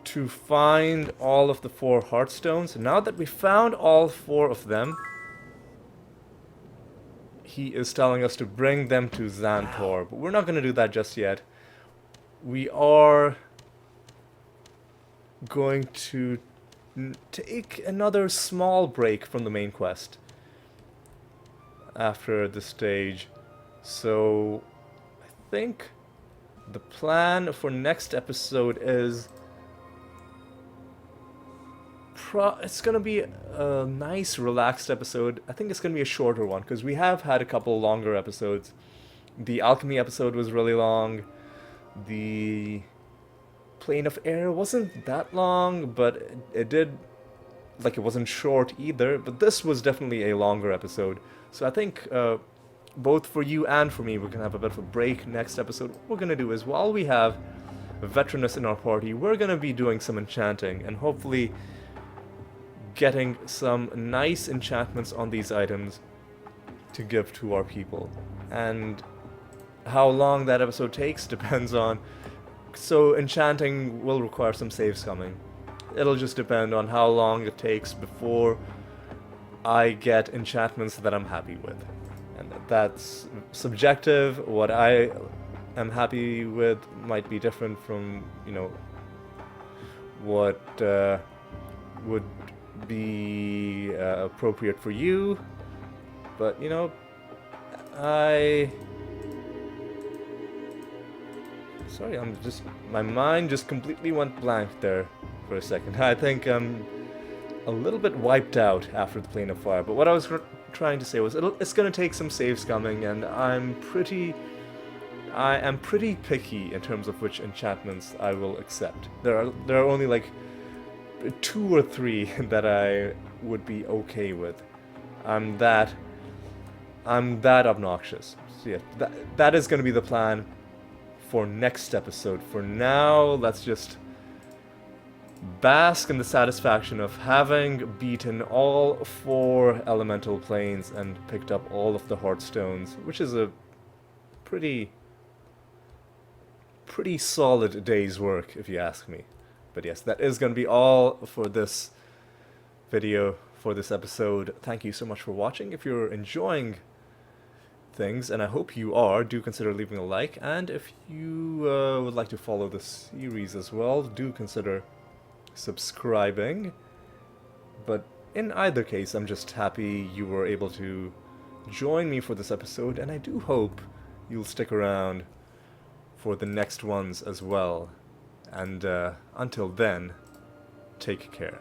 to find all of the 4 Heartstones. Now that we found all 4 of them, he is telling us to bring them to Xanthor, but we're not going to do that just yet. We are going to take another small break from the main quest after this stage. So I think the plan for next episode is it's gonna be a nice relaxed episode. I think it's gonna be a shorter one because we have had a couple longer episodes. The alchemy episode was really long. The plane of air wasn't that long, but it did, like, it wasn't short either, but this was definitely a longer episode. So I think both for you and for me, we're gonna have a bit of a break next episode. What we're gonna do is, while we have Veteranus in our party, we're gonna be doing some enchanting and hopefully getting some nice enchantments on these items to give to our people. And how long that episode takes depends on... So enchanting will require some saves coming. It'll just depend on how long it takes before I get enchantments that I'm happy with. And that's subjective. What I am happy with might be different from, you know, what would be appropriate for you. But, you know, sorry, my mind just completely went blank there for a second. I think I'm a little bit wiped out after the Plane of Fire, but what I was trying to say was it's going to take some saves coming, and I am pretty picky in terms of which enchantments I will accept. There are only like 2 or 3 that I would be okay with. I'm that obnoxious. So yeah, that is going to be the plan for next episode. For now, let's just bask in the satisfaction of having beaten all 4 elemental planes and picked up all of the Heartstones, which is a pretty solid day's work, if you ask me. But yes, that is going to be all for this video, for this episode. Thank you so much for watching. If you're enjoying things, and I hope you are, do consider leaving a like, and if you would like to follow the series as well, do consider subscribing. But in either case, I'm just happy you were able to join me for this episode, and I do hope you'll stick around for the next ones as well. And until then, take care.